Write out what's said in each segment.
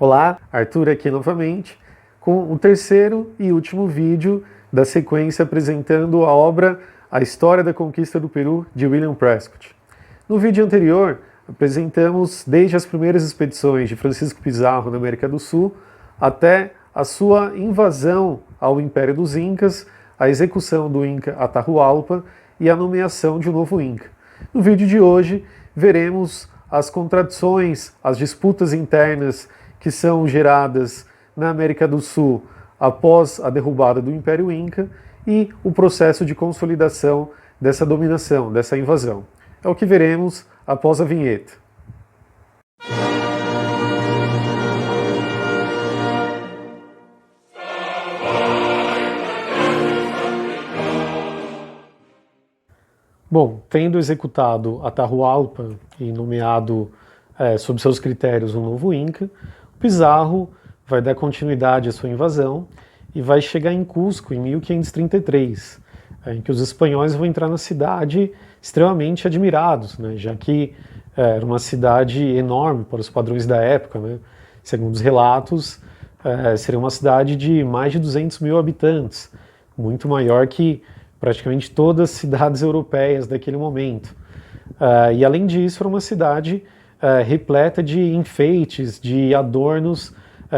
Olá, Arthur aqui novamente, com o terceiro e último vídeo da sequência apresentando a obra A História da Conquista do Peru, de William Prescott. No vídeo anterior, apresentamos desde as primeiras expedições de Francisco Pizarro na América do Sul até a sua invasão ao Império dos Incas, a execução do Inca Atahualpa e a nomeação de um novo Inca. No vídeo de hoje, veremos as contradições, as disputas internas que são geradas na América do Sul após a derrubada do Império Inca e o processo de consolidação dessa dominação, dessa invasão. É o que veremos após a vinheta. Bom, tendo executado Atahualpa e nomeado sob seus critérios um novo Inca, Pizarro vai dar continuidade à sua invasão e vai chegar em Cusco em 1533, em que os espanhóis vão entrar na cidade extremamente admirados, né, já que era uma cidade enorme para os padrões da época, né, segundo os relatos, seria uma cidade de mais de 200 mil habitantes, muito maior que praticamente todas as cidades europeias daquele momento. E além disso, era uma cidade repleta de enfeites, de adornos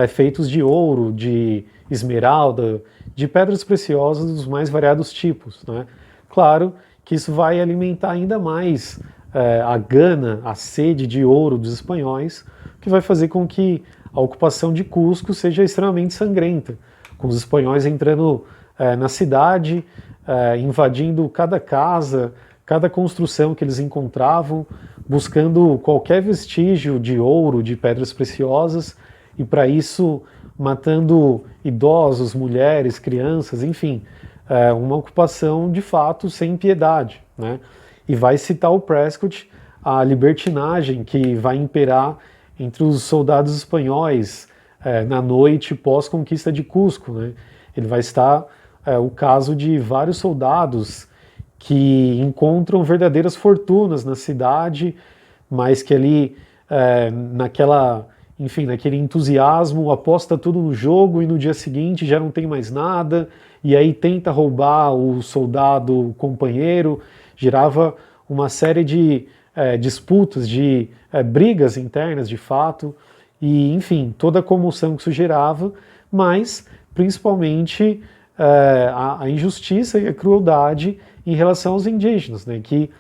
feitos de ouro, de esmeralda, de pedras preciosas dos mais variados tipos, né? Claro que isso vai alimentar ainda mais a gana, a sede de ouro dos espanhóis, que vai fazer com que a ocupação de Cusco seja extremamente sangrenta, com os espanhóis entrando na cidade, invadindo cada casa, cada construção que eles encontravam, buscando qualquer vestígio de ouro, de pedras preciosas, e para isso matando idosos, mulheres, crianças, enfim, uma ocupação de fato sem piedade, né? E vai citar o Prescott a libertinagem que vai imperar entre os soldados espanhóis na noite pós-conquista de Cusco, né? Ele vai citar o caso de vários soldados que encontram verdadeiras fortunas na cidade, mas que ali, naquele entusiasmo, aposta tudo no jogo e no dia seguinte já não tem mais nada, e aí tenta roubar o soldado companheiro, gerava uma série de disputas, de brigas internas de fato, e enfim, toda a comoção que isso gerava, mas principalmente a injustiça e a crueldade em relação aos indígenas, né, que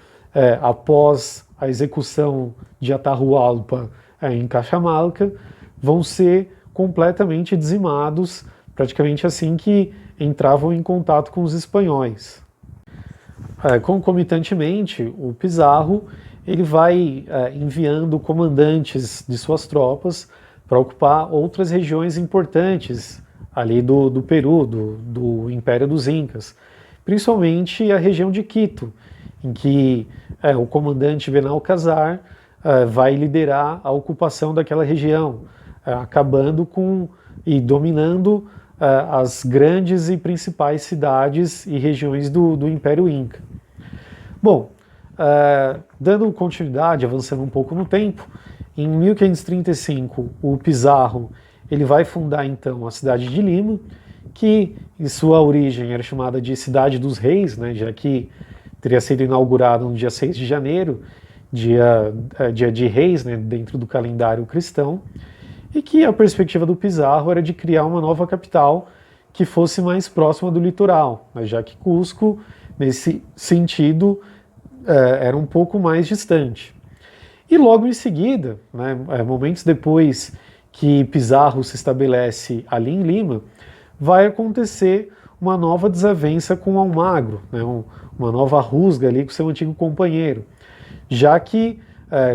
após a execução de Atahualpa em Caxamalca, vão ser completamente dizimados, praticamente assim que entravam em contato com os espanhóis. Concomitantemente, o Pizarro ele vai enviando comandantes de suas tropas para ocupar outras regiões importantes ali do Peru, do Império dos Incas, principalmente a região de Quito, em que o comandante Benalcázar vai liderar a ocupação daquela região, acabando com e dominando as grandes e principais cidades e regiões do Império Inca. Bom, dando continuidade, avançando um pouco no tempo, em 1535 o Pizarro ele vai fundar então a cidade de Lima, que em sua origem era chamada de Cidade dos Reis, né, já que teria sido inaugurada no dia 6 de janeiro, dia de Reis, né, dentro do calendário cristão, e que a perspectiva do Pizarro era de criar uma nova capital que fosse mais próxima do litoral, né, já que Cusco, nesse sentido, era um pouco mais distante. E logo em seguida, né, momentos depois que Pizarro se estabelece ali em Lima, vai acontecer uma nova desavença com Almagro, né, uma nova rusga ali com seu antigo companheiro, já que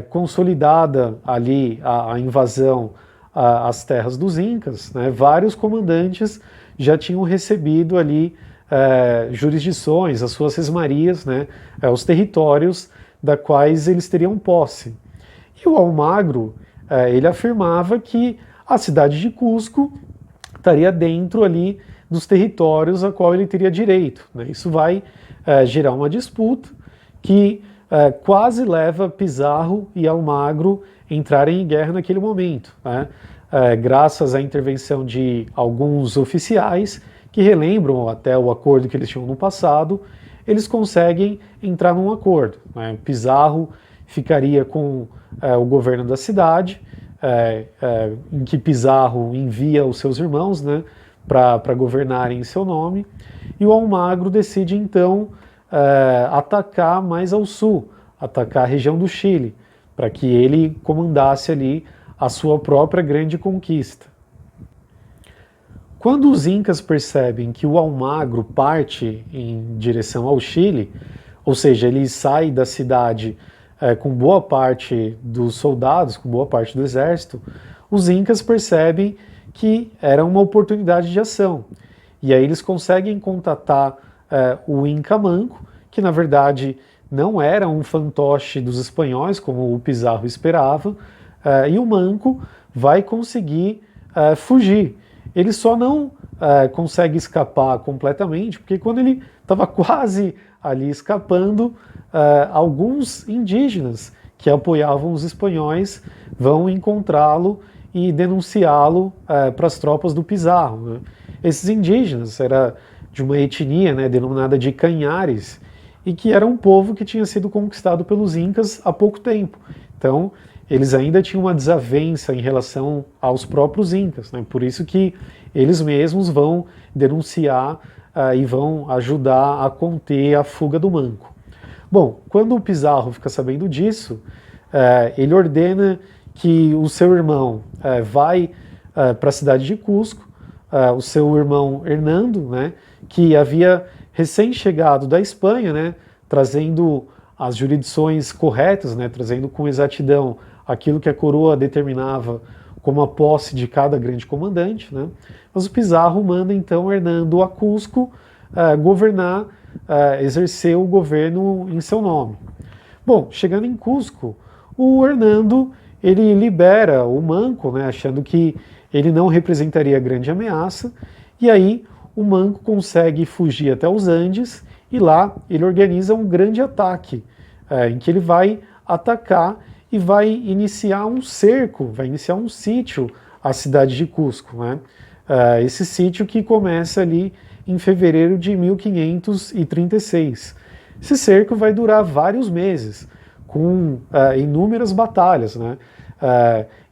consolidada ali a invasão às terras dos Incas, né, vários comandantes já tinham recebido ali jurisdições, as suas sesmarias, né, os territórios da quais eles teriam posse. E o Almagro ele afirmava que a cidade de Cusco estaria dentro ali dos territórios a qual ele teria direito, né? Isso vai gerar uma disputa que quase leva Pizarro e Almagro entrarem em guerra naquele momento, né? Graças à intervenção de alguns oficiais que relembram até o acordo que eles tinham no passado, eles conseguem entrar num acordo, né? Pizarro ficaria com o governo da cidade, em que Pizarro envia os seus irmãos, né, para governarem em seu nome, e o Almagro decide então atacar mais ao sul, atacar a região do Chile, para que ele comandasse ali a sua própria grande conquista. Quando os incas percebem que o Almagro parte em direção ao Chile, ou seja, ele sai da cidade com boa parte dos soldados, com boa parte do exército, os incas percebem que era uma oportunidade de ação. E aí eles conseguem contatar o Inca Manco, que na verdade não era um fantoche dos espanhóis, como o Pizarro esperava, e o Manco vai conseguir fugir. Ele só não consegue escapar completamente, porque quando ele estava quase ali escapando, alguns indígenas que apoiavam os espanhóis vão encontrá-lo e denunciá-lo para as tropas do Pizarro, né? Esses indígenas era de uma etnia, né, denominada de Canhares, e que era um povo que tinha sido conquistado pelos Incas há pouco tempo. Então, eles ainda tinham uma desavença em relação aos próprios Incas, né? Por isso que eles mesmos vão denunciar e vão ajudar a conter a fuga do Manco. Bom, quando o Pizarro fica sabendo disso, ele ordena que o seu irmão vai para a cidade de Cusco, o seu irmão Hernando, né, que havia recém-chegado da Espanha, né, trazendo as jurisdições corretas, né, trazendo com exatidão aquilo que a coroa determinava como a posse de cada grande comandante, né. Mas o Pizarro manda então Hernando a Cusco governar, exercer o governo em seu nome. Bom, chegando em Cusco, o Hernando ele libera o Manco, né, achando que ele não representaria grande ameaça, e aí o Manco consegue fugir até os Andes, e lá ele organiza um grande ataque, em que ele vai atacar e vai iniciar um cerco, vai iniciar um sítio à cidade de Cusco, né? Esse sítio que começa ali em fevereiro de 1536. Esse cerco vai durar vários meses, com inúmeras batalhas, né?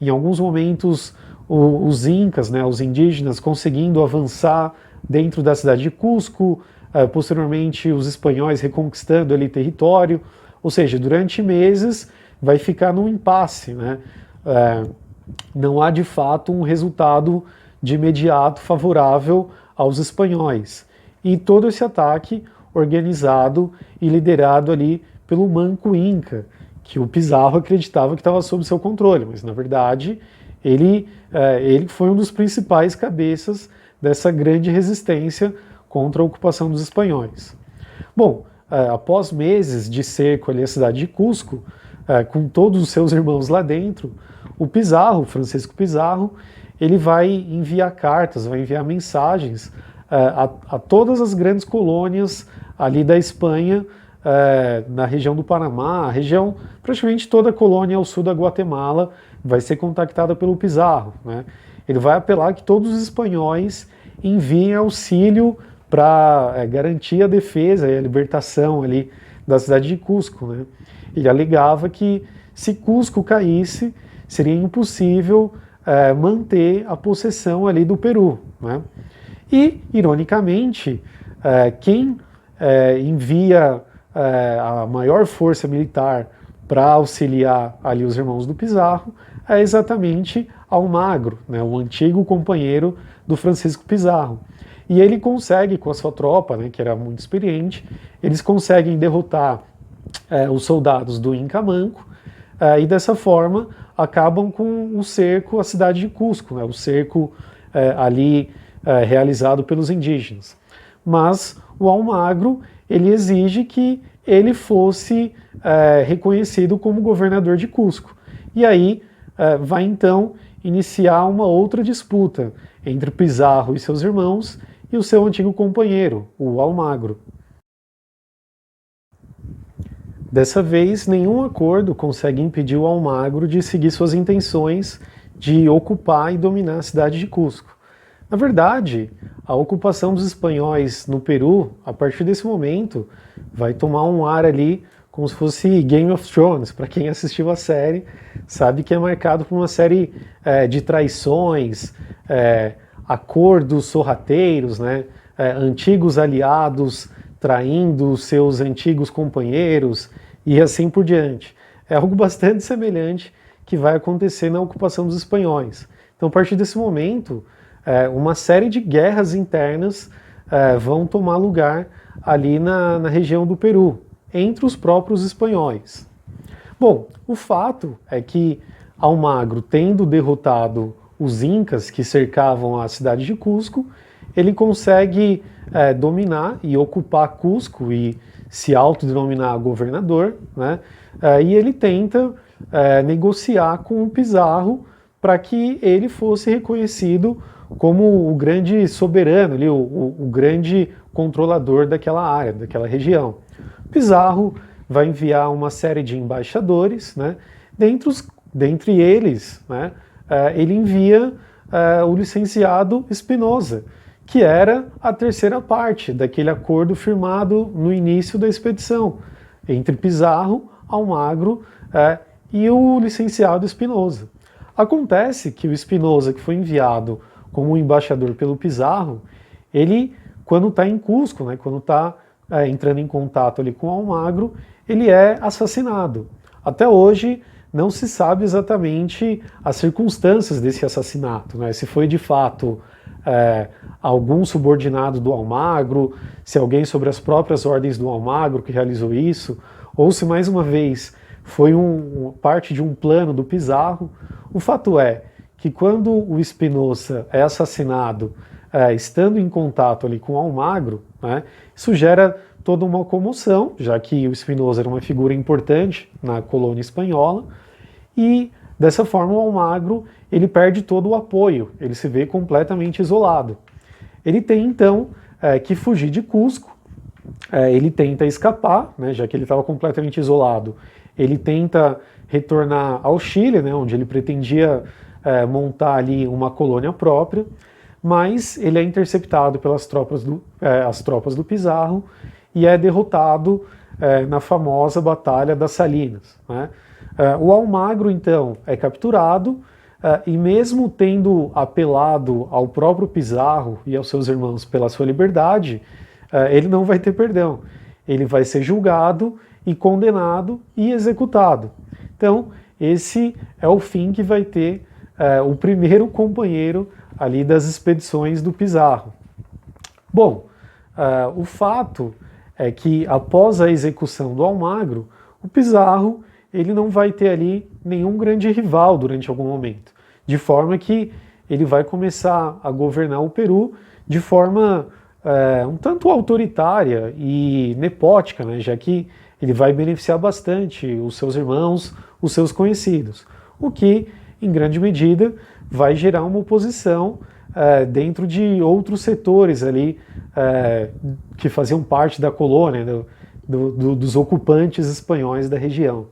Em alguns momentos os incas, né, os indígenas, conseguindo avançar dentro da cidade de Cusco, posteriormente os espanhóis reconquistando ali território, ou seja, durante meses vai ficar num impasse, né? Não há de fato um resultado de imediato favorável aos espanhóis. E todo esse ataque organizado e liderado ali pelo Manco Inca, que o Pizarro acreditava que estava sob seu controle, mas na verdade ele foi um dos principais cabeças dessa grande resistência contra a ocupação dos espanhóis. Bom, após meses de cerco ali à cidade de Cusco, com todos os seus irmãos lá dentro, o Pizarro, Francisco Pizarro, ele vai enviar cartas, vai enviar mensagens a todas as grandes colônias ali da Espanha, na região do Panamá, a região, praticamente toda a colônia ao sul da Guatemala vai ser contactada pelo Pizarro, né? Ele vai apelar que todos os espanhóis enviem auxílio para garantir a defesa e a libertação ali da cidade de Cusco, né? Ele alegava que se Cusco caísse, seria impossível manter a possessão ali do Peru, né? E, ironicamente, quem envia a maior força militar para auxiliar ali os irmãos do Pizarro é exatamente Almagro, né, o antigo companheiro do Francisco Pizarro. E ele consegue, com a sua tropa, né, que era muito experiente, eles conseguem derrotar os soldados do Inca Manco, e dessa forma acabam com o cerco à cidade de Cusco, né, o cerco ali realizado pelos indígenas. Mas o Almagro ele exige que ele fosse reconhecido como governador de Cusco. E aí vai então iniciar uma outra disputa entre Pizarro e seus irmãos e o seu antigo companheiro, o Almagro. Dessa vez, nenhum acordo consegue impedir o Almagro de seguir suas intenções de ocupar e dominar a cidade de Cusco. Na verdade, a ocupação dos espanhóis no Peru, a partir desse momento, vai tomar um ar ali como se fosse Game of Thrones. Para quem assistiu a série, sabe que é marcado por uma série de traições, acordos sorrateiros, né? Antigos aliados traindo seus antigos companheiros e assim por diante. É algo bastante semelhante que vai acontecer na ocupação dos espanhóis. Então, a partir desse momento, uma série de guerras internas vão tomar lugar ali na região do Peru, entre os próprios espanhóis. Bom, o fato é que Almagro, tendo derrotado os incas que cercavam a cidade de Cusco, ele consegue dominar e ocupar Cusco e se autodenominar governador, né? E ele tenta negociar com o Pizarro para que ele fosse reconhecido como o grande soberano, ali, o grande controlador daquela área, daquela região. Pizarro vai enviar uma série de embaixadores, né? Dentre eles, né, ele envia o licenciado Espinosa, que era a terceira parte daquele acordo firmado no início da expedição, entre Pizarro, Almagro e o licenciado Espinosa. Acontece que o Espinosa, que foi enviado como embaixador pelo Pizarro, ele, quando está em Cusco, né, quando está entrando em contato ali com Almagro, ele é assassinado. Até hoje não se sabe exatamente as circunstâncias desse assassinato, né, se foi de fato algum subordinado do Almagro, se alguém sobre as próprias ordens do Almagro que realizou isso, ou se mais uma vez foi parte de um plano do Pizarro. O fato é que quando o Espinosa é assassinado, estando em contato ali com o Almagro, né, isso gera toda uma comoção, já que o Espinosa era uma figura importante na colônia espanhola, e dessa forma o Almagro ele perde todo o apoio, ele se vê completamente isolado. Ele tem então que fugir de Cusco, ele tenta escapar, né, já que ele estava completamente isolado, ele tenta retornar ao Chile, né, onde ele pretendia montar ali uma colônia própria, mas ele é interceptado pelas tropas do Pizarro e é derrotado na famosa Batalha das Salinas, né. O Almagro, então, é capturado e mesmo tendo apelado ao próprio Pizarro e aos seus irmãos pela sua liberdade, ele não vai ter perdão. Ele vai ser julgado e condenado e executado. Então, esse é o fim que vai ter o primeiro companheiro ali das expedições do Pizarro. Bom, o fato é que após a execução do Almagro, o Pizarro ele não vai ter ali nenhum grande rival durante algum momento, de forma que ele vai começar a governar o Peru de forma um tanto autoritária e nepótica, né, já que ele vai beneficiar bastante os seus irmãos, os seus conhecidos, o que, em grande medida, vai gerar uma oposição dentro de outros setores ali que faziam parte da colônia, dos ocupantes espanhóis da região.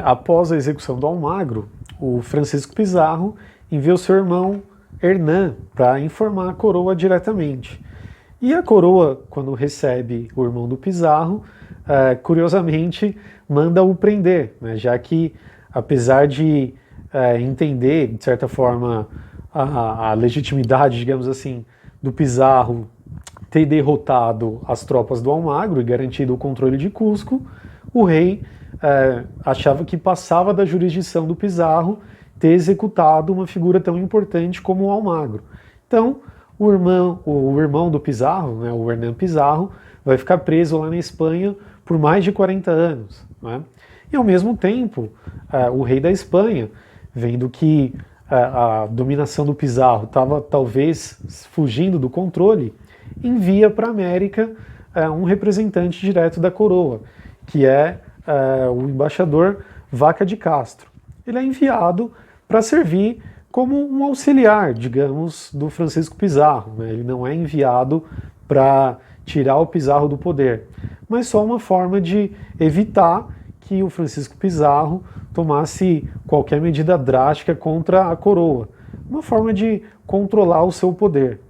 Após a execução do Almagro, o Francisco Pizarro enviou seu irmão Hernán para informar a coroa diretamente. E a coroa, quando recebe o irmão do Pizarro, curiosamente manda o prender, né, já que, apesar de entender, de certa forma, a legitimidade, digamos assim, do Pizarro ter derrotado as tropas do Almagro e garantido o controle de Cusco, o rei achava que passava da jurisdição do Pizarro ter executado uma figura tão importante como o Almagro. Então, o irmão do Pizarro, né, o Hernán Pizarro, vai ficar preso lá na Espanha por mais de 40 anos. Né? E, ao mesmo tempo, o rei da Espanha, vendo que a dominação do Pizarro estava talvez fugindo do controle, envia para a América um representante direto da coroa, que é o embaixador Vaca de Castro. Ele é enviado para servir como um auxiliar, digamos, do Francisco Pizarro, né? Ele não é enviado para tirar o Pizarro do poder, mas só uma forma de evitar que o Francisco Pizarro tomasse qualquer medida drástica contra a coroa, uma forma de controlar o seu poder.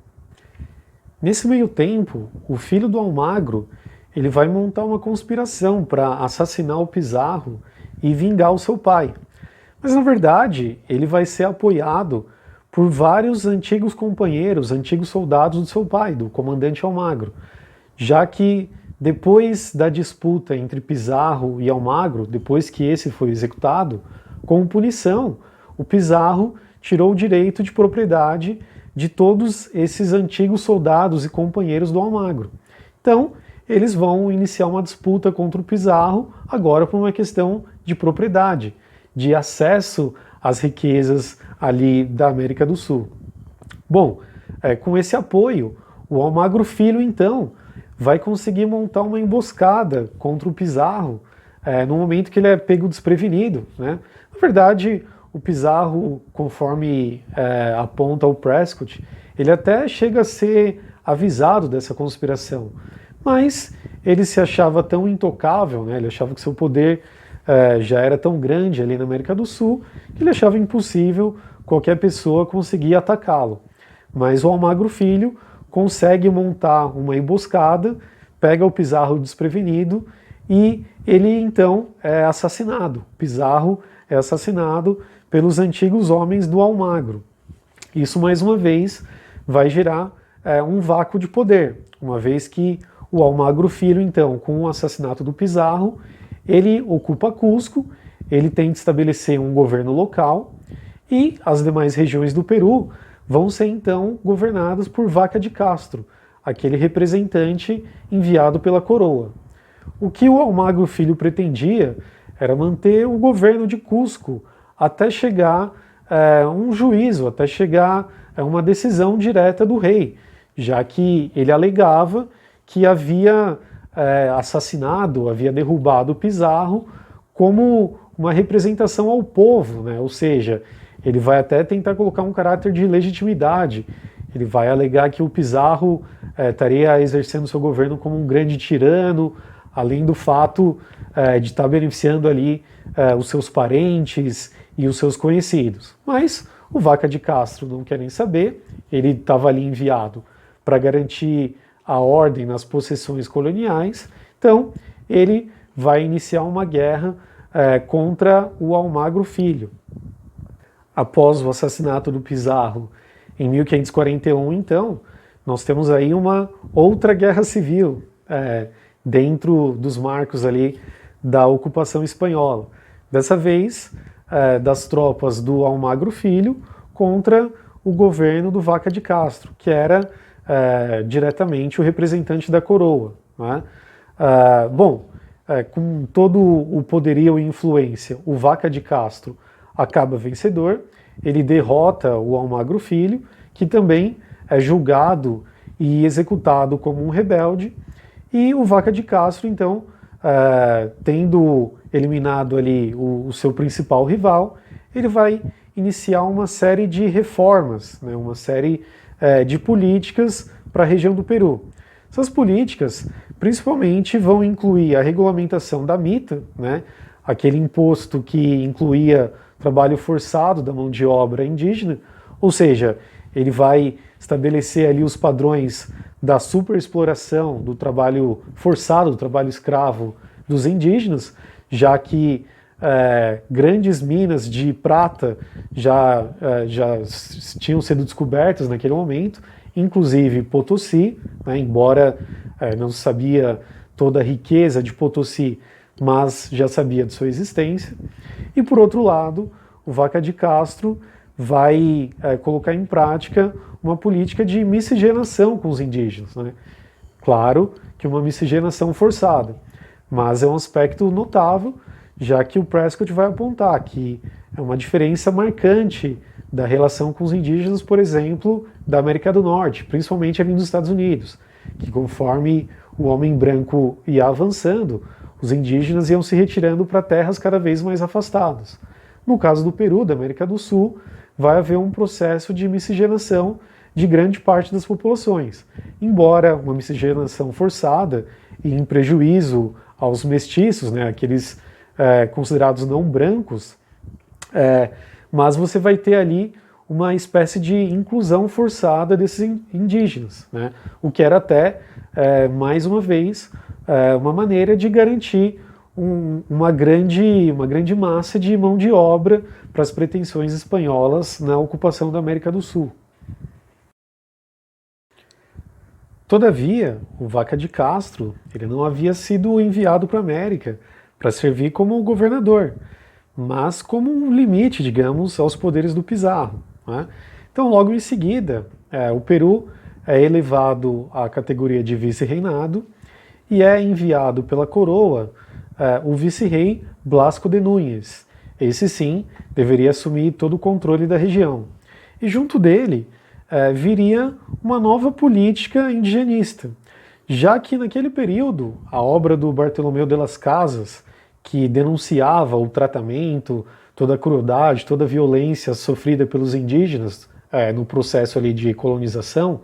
Nesse meio tempo, o filho do Almagro ele vai montar uma conspiração para assassinar o Pizarro e vingar o seu pai. Mas na verdade, ele vai ser apoiado por vários antigos companheiros, antigos soldados do seu pai, do comandante Almagro, já que depois da disputa entre Pizarro e Almagro, depois que esse foi executado, como punição, o Pizarro tirou o direito de propriedade de todos esses antigos soldados e companheiros do Almagro. Então, eles vão iniciar uma disputa contra o Pizarro, agora por uma questão de propriedade, de acesso às riquezas ali da América do Sul. Bom, com esse apoio, o Almagro Filho, então, vai conseguir montar uma emboscada contra o Pizarro no momento que ele é pego desprevenido, né? Na verdade, o Pizarro, conforme aponta o Prescott, ele até chega a ser avisado dessa conspiração, mas ele se achava tão intocável, né? Ele achava que seu poder já era tão grande ali na América do Sul, que ele achava impossível qualquer pessoa conseguir atacá-lo. Mas o Almagro Filho consegue montar uma emboscada, pega o Pizarro desprevenido e ele então é assassinado. Pizarro é assassinado pelos antigos homens do Almagro. Isso, mais uma vez, vai gerar um vácuo de poder, uma vez que o Almagro Filho, então, com o assassinato do Pizarro, ele ocupa Cusco, ele tenta estabelecer um governo local e as demais regiões do Peru vão ser, então, governadas por Vaca de Castro, aquele representante enviado pela coroa. O que o Almagro Filho pretendia era manter o governo de Cusco até chegar um juízo, até chegar uma decisão direta do rei, já que ele alegava que havia assassinado, havia derrubado o Pizarro como uma representação ao povo, né? Ou seja, ele vai até tentar colocar um caráter de legitimidade, ele vai alegar que o Pizarro estaria exercendo seu governo como um grande tirano, além do fato de estar beneficiando ali os seus parentes e os seus conhecidos. Mas o Vaca de Castro não quer nem saber, ele estava ali enviado para garantir a ordem nas possessões coloniais, então ele vai iniciar uma guerra contra o Almagro Filho. Após o assassinato do Pizarro em 1541, então, nós temos aí uma outra guerra civil dentro dos marcos ali da ocupação espanhola. Dessa vez, das tropas do Almagro Filho contra o governo do Vaca de Castro, que era diretamente o representante da coroa, né? Com todo o poderio e influência, o Vaca de Castro acaba vencedor, ele derrota o Almagro Filho, que também é julgado e executado como um rebelde, e o Vaca de Castro, então, tendo eliminado ali o seu principal rival, ele vai iniciar uma série de reformas, né, uma série de políticas para a região do Peru. Essas políticas, principalmente, vão incluir a regulamentação da mita, né, aquele imposto que incluía trabalho forçado da mão de obra indígena, ou seja, ele vai estabelecer ali os padrões da superexploração, do trabalho forçado, do trabalho escravo dos indígenas, já que grandes minas de prata já tinham sido descobertas naquele momento, inclusive Potosí, né, embora não se sabia toda a riqueza de Potosí, mas já sabia de sua existência. E por outro lado, o Vaca de Castro vai colocar em prática uma política de miscigenação com os indígenas, né? Claro que uma miscigenação forçada, mas é um aspecto notável, já que o Prescott vai apontar que é uma diferença marcante da relação com os indígenas, por exemplo, da América do Norte, principalmente ali nos Estados Unidos, que conforme o homem branco ia avançando, os indígenas iam se retirando para terras cada vez mais afastadas. No caso do Peru, da América do Sul, vai haver um processo de miscigenação de grande parte das populações. Embora uma miscigenação forçada e em prejuízo aos mestiços, né, aqueles considerados não brancos, mas você vai ter ali uma espécie de inclusão forçada desses indígenas, né, o que era até, mais uma vez, uma maneira de garantir uma grande massa de mão de obra para as pretensões espanholas na ocupação da América do Sul. Todavia, o Vaca de Castro ele não havia sido enviado para a América para servir como governador, mas como um limite, digamos, aos poderes do Pizarro, né? Então, logo em seguida, o Peru é elevado à categoria de vice-reinado e é enviado pela coroa o vice-rei Blasco de Núñez. Esse sim deveria assumir todo o controle da região. E junto dele viria uma nova política indigenista, já que naquele período a obra do Bartolomeu de las Casas, que denunciava o tratamento, toda a crueldade, toda a violência sofrida pelos indígenas no processo ali de colonização,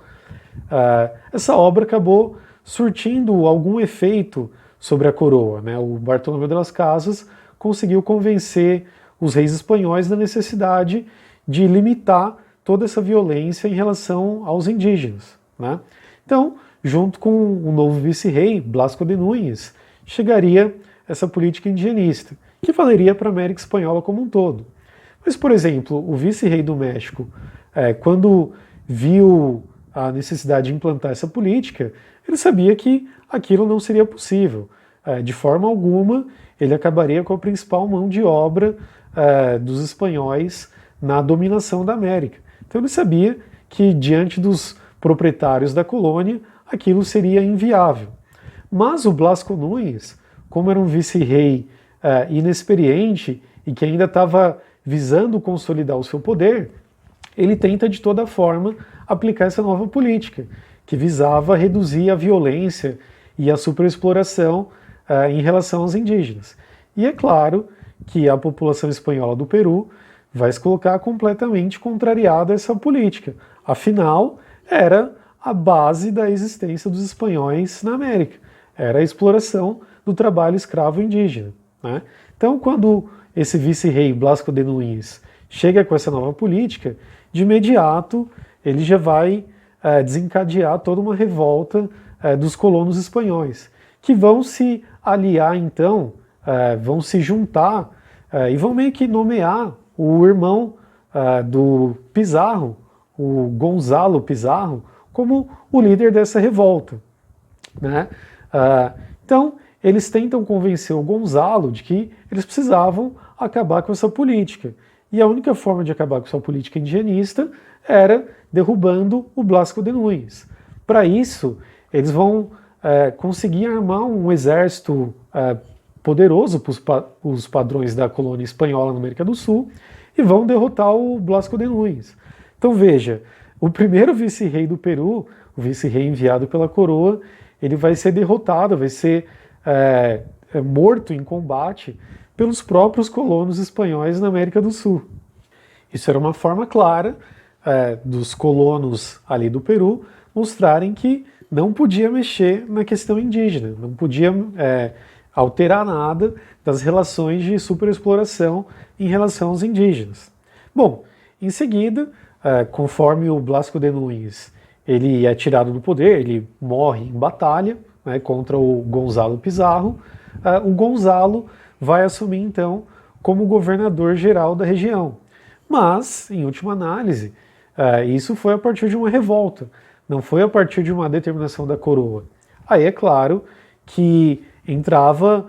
essa obra acabou surtindo algum efeito sobre a coroa, né? O Bartolomeu de las Casas conseguiu convencer os reis espanhóis da necessidade de limitar toda essa violência em relação aos indígenas, né? Então, junto com o novo vice-rei, Blasco de Núñez, chegaria essa política indigenista, que valeria para a América Espanhola como um todo. Mas, por exemplo, o vice-rei do México, quando viu a necessidade de implantar essa política, ele sabia que aquilo não seria possível. De forma alguma, ele acabaria com a principal mão de obra dos espanhóis na dominação da América. Então ele sabia que, diante dos proprietários da colônia, aquilo seria inviável. Mas o Blasco Núñez, como era um vice-rei inexperiente e que ainda estava visando consolidar o seu poder, ele tenta de toda forma aplicar essa nova política, que visava reduzir a violência e a superexploração em relação aos indígenas. E é claro que a população espanhola do Peru vai se colocar completamente contrariada a essa política. Afinal, era a base da existência dos espanhóis na América. Era a exploração do trabalho escravo indígena, né? Então, quando esse vice-rei Blasco de Núñez chega com essa nova política, de imediato ele já vai desencadear toda uma revolta dos colonos espanhóis, que vão se aliar então, vão se juntar e vão meio que nomear o irmão do Pizarro, o Gonzalo Pizarro, como o líder dessa revolta, né? Então, eles tentam convencer o Gonzalo de que eles precisavam acabar com essa política. E a única forma de acabar com essa política indigenista era derrubando o Blasco de Núñez. Para isso, eles vão conseguir armar um exército poderoso para os padrões da colônia espanhola na América do Sul e vão derrotar o Blasco de Núñez. Então veja, o primeiro vice-rei do Peru, o vice-rei enviado pela coroa, ele vai ser derrotado, vai ser morto em combate pelos próprios colonos espanhóis na América do Sul. Isso era uma forma clara dos colonos ali do Peru mostrarem que não podia mexer na questão indígena, não podia alterar nada das relações de superexploração em relação aos indígenas. Bom, em seguida, conforme o Blasco de Núñez ele é tirado do poder, ele morre em batalha, né, contra o Gonzalo Pizarro, o Gonzalo vai assumir então como governador geral da região. Mas, em última análise, isso foi a partir de uma revolta, não foi a partir de uma determinação da coroa. Aí é claro que entrava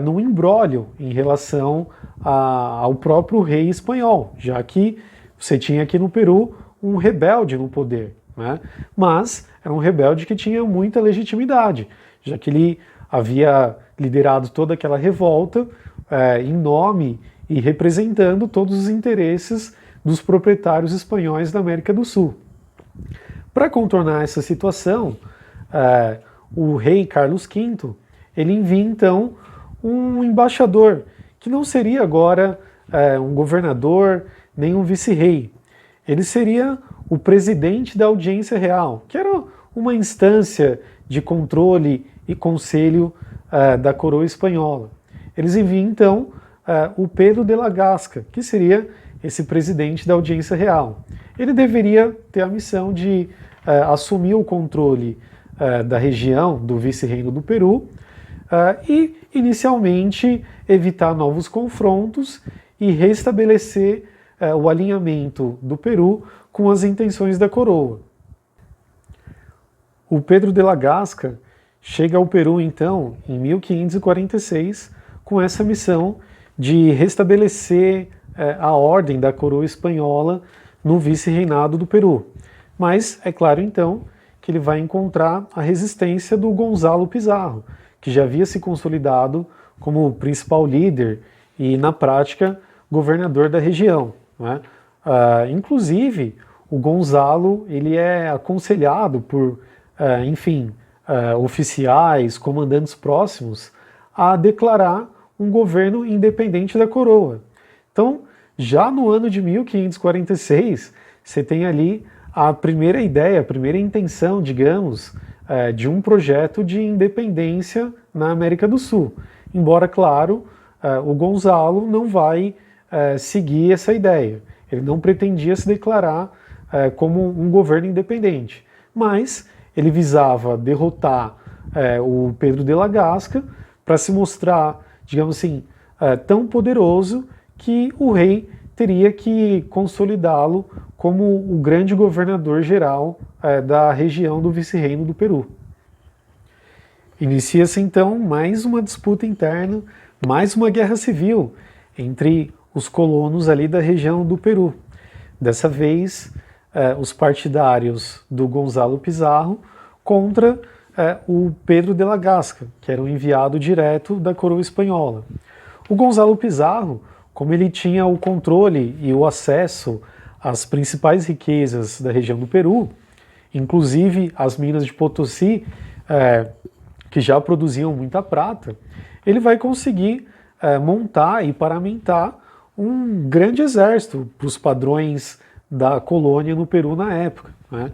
num imbróglio em relação ao próprio rei espanhol, já que você tinha aqui no Peru um rebelde no poder, né? Mas era um rebelde que tinha muita legitimidade, já que ele havia liderado toda aquela revolta em nome e representando todos os interesses dos proprietários espanhóis da América do Sul. Para contornar essa situação, o rei Carlos V ele envia então um embaixador, que não seria agora um governador nem um vice-rei. Ele seria o presidente da audiência real, que era uma instância de controle e conselho da coroa espanhola. Eles enviam então o Pedro de la Gasca, que seria esse presidente da audiência real. Ele deveria ter a missão de assumir o controle da região do vice-reino do Peru e, inicialmente, evitar novos confrontos e restabelecer o alinhamento do Peru com as intenções da coroa. O Pedro de la Gasca chega ao Peru, então, em 1546, com essa missão de restabelecer a ordem da coroa espanhola no vice-reinado do Peru. Mas é claro, então, que ele vai encontrar a resistência do Gonzalo Pizarro, que já havia se consolidado como o principal líder e, na prática, governador da região, né? Inclusive, o Gonzalo ele é aconselhado por, oficiais, comandantes próximos, a declarar um governo independente da coroa. Então, já no ano de 1546, você tem ali a primeira ideia, a primeira intenção, digamos, de um projeto de independência na América do Sul. Embora, claro, o Gonzalo não vai seguir essa ideia. Ele não pretendia se declarar como um governo independente, mas ele visava derrotar o Pedro de la Gasca para se mostrar, digamos assim, tão poderoso que o rei teria que consolidá-lo como o grande governador geral da região do vice-reino do Peru. Inicia-se então mais uma disputa interna, mais uma guerra civil entre os colonos ali da região do Peru. Dessa vez, os partidários do Gonzalo Pizarro contra o Pedro de la Gasca, que era um enviado direto da coroa espanhola. O Gonzalo Pizarro, como ele tinha o controle e o acesso às principais riquezas da região do Peru, inclusive as minas de Potosí, que já produziam muita prata, ele vai conseguir montar e paramentar um grande exército para os padrões da colônia no Peru na época, né?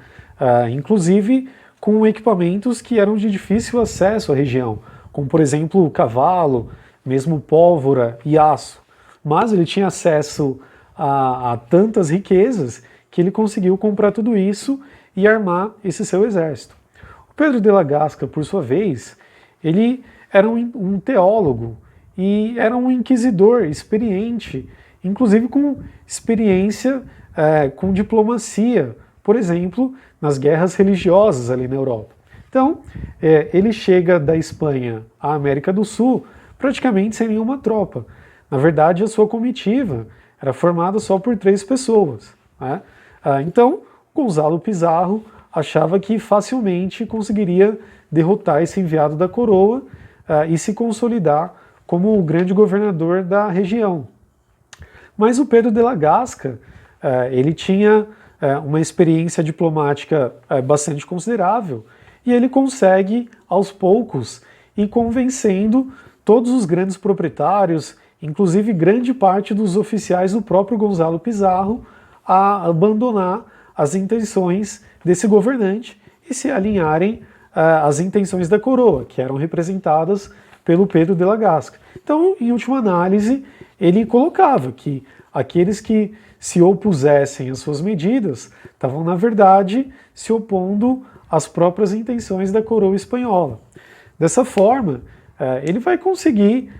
Inclusive com equipamentos que eram de difícil acesso à região, como por exemplo o cavalo, mesmo pólvora e aço. Mas ele tinha acesso a tantas riquezas que ele conseguiu comprar tudo isso e armar esse seu exército. O Pedro de la Gasca, por sua vez, ele era um teólogo e era um inquisidor experiente, inclusive com experiência com diplomacia, por exemplo, nas guerras religiosas ali na Europa. Então, ele chega da Espanha à América do Sul praticamente sem nenhuma tropa. Na verdade, a sua comitiva era formada só por 3 pessoas, né? Então, Gonzalo Pizarro achava que facilmente conseguiria derrotar esse enviado da coroa e se consolidar como o grande governador da região. Mas o Pedro de la Gasca, ele tinha uma experiência diplomática bastante considerável e ele consegue, aos poucos, ir convencendo todos os grandes proprietários, inclusive grande parte dos oficiais do próprio Gonzalo Pizarro, a abandonar as intenções desse governante e se alinharem às intenções da coroa, que eram representadas pelo Pedro de la Gasca. Então, em última análise, ele colocava que aqueles que se opusessem às suas medidas estavam, na verdade, se opondo às próprias intenções da coroa espanhola. Dessa forma, ele vai conseguir,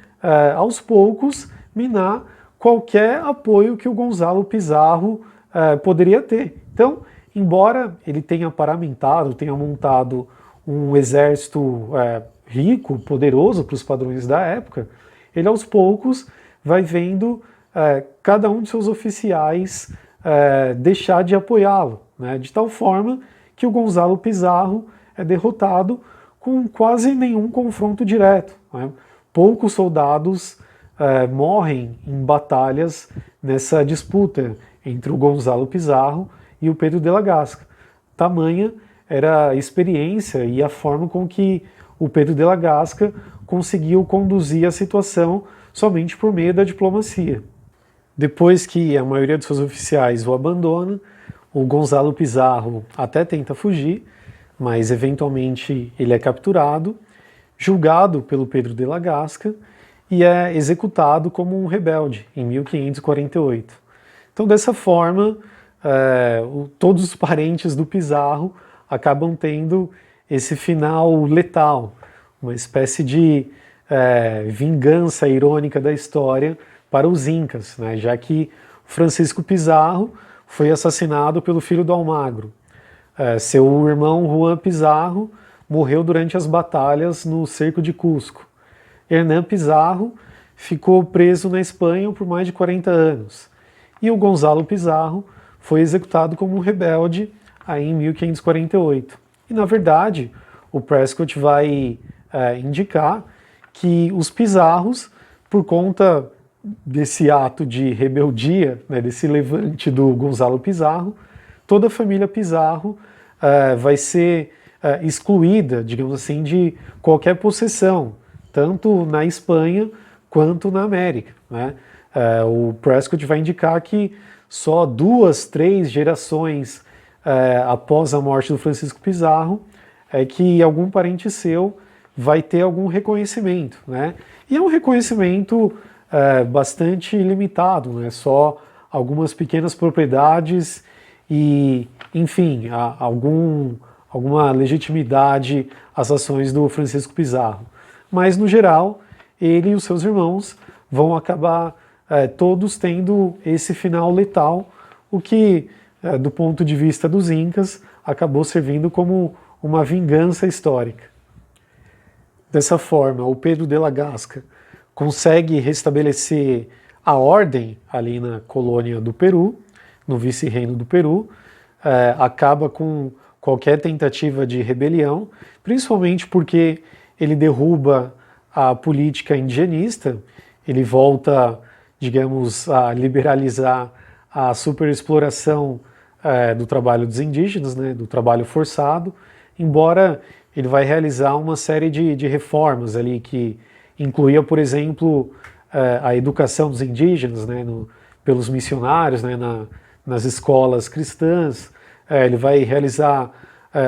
aos poucos, minar qualquer apoio que o Gonzalo Pizarro poderia ter. Então, embora ele tenha paramentado, tenha montado um exército rico, poderoso para os padrões da época, ele aos poucos vai vendo cada um de seus oficiais deixar de apoiá-lo, né, de tal forma que o Gonzalo Pizarro é derrotado com quase nenhum confronto direto, né? Poucos soldados morrem em batalhas nessa disputa entre o Gonzalo Pizarro e o Pedro de la Gasca. Tamanha era a experiência e a forma com que o Pedro de la Gasca conseguiu conduzir a situação somente por meio da diplomacia. Depois que a maioria dos seus oficiais o abandona, o Gonzalo Pizarro até tenta fugir, mas eventualmente ele é capturado, julgado pelo Pedro de la Gasca e é executado como um rebelde em 1548. Então, dessa forma, todos os parentes do Pizarro acabam tendo esse final letal, uma espécie de vingança irônica da história para os Incas, né, já que Francisco Pizarro foi assassinado pelo filho do Almagro. Seu irmão Juan Pizarro morreu durante as batalhas no cerco de Cusco. Hernán Pizarro ficou preso na Espanha por mais de 40 anos. E o Gonzalo Pizarro foi executado como um rebelde aí em 1548. E, na verdade, o Prescott vai indicar que os Pizarros, por conta desse ato de rebeldia, né, desse levante do Gonzalo Pizarro, toda a família Pizarro vai ser excluída, digamos assim, de qualquer possessão, tanto na Espanha quanto na América, né? O Prescott vai indicar que só 2, 3 gerações após a morte do Francisco Pizarro é que algum parente seu vai ter algum reconhecimento, né? E é um reconhecimento bastante limitado, né? Só algumas pequenas propriedades e, enfim, alguma legitimidade às ações do Francisco Pizarro. Mas, no geral, ele e os seus irmãos vão acabar todos tendo esse final letal, o que, do ponto de vista dos Incas, acabou servindo como uma vingança histórica. Dessa forma, o Pedro de la Gasca consegue restabelecer a ordem ali na colônia do Peru, no vice-reino do Peru, acaba com qualquer tentativa de rebelião, principalmente porque ele derruba a política indigenista, ele volta, digamos, a liberalizar a superexploração do trabalho dos indígenas, né, do trabalho forçado, embora ele vai realizar uma série de reformas ali que incluía, por exemplo, a educação dos indígenas, né, pelos missionários, né, nas escolas cristãs. Ele vai realizar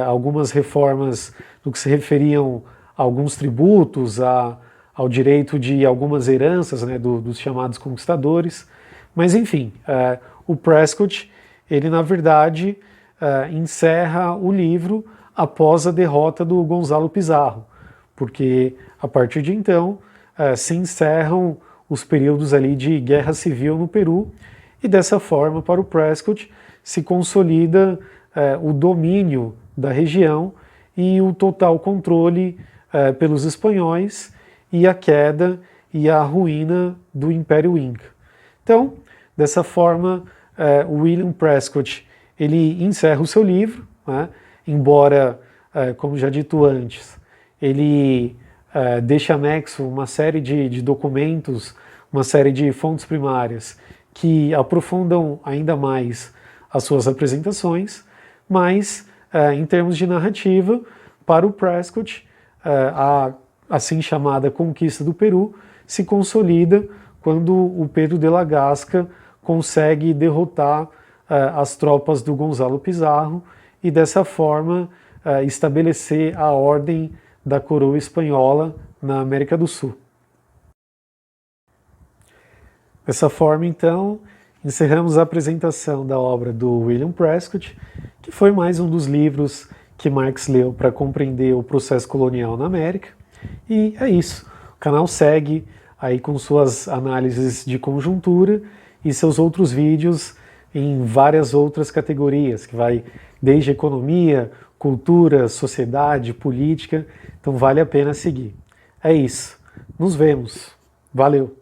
algumas reformas no que se referiam a alguns tributos, ao direito de algumas heranças, né, dos chamados conquistadores. Mas, enfim, o Prescott, ele, na verdade, encerra o livro após a derrota do Gonzalo Pizarro, porque, a partir de então, se encerram os períodos ali de guerra civil no Peru, e dessa forma, para o Prescott, se consolida o domínio da região e o total controle pelos espanhóis e a queda e a ruína do Império Inca. Então, dessa forma, o William Prescott ele encerra o seu livro, né, embora, como já dito antes, ele deixa anexo uma série de documentos, uma série de fontes primárias que aprofundam ainda mais as suas apresentações, mas, em termos de narrativa, para o Prescott, a assim chamada conquista do Peru se consolida quando o Pedro de la Gasca consegue derrotar as tropas do Gonzalo Pizarro e, dessa forma, estabelecer a ordem da coroa espanhola na América do Sul. Dessa forma, então, encerramos a apresentação da obra do William Prescott, que foi mais um dos livros que Marx leu para compreender o processo colonial na América. E é isso. O canal segue aí com suas análises de conjuntura e seus outros vídeos em várias outras categorias, que vai desde economia, cultura, sociedade, política. Então vale a pena seguir. É isso. Nos vemos. Valeu!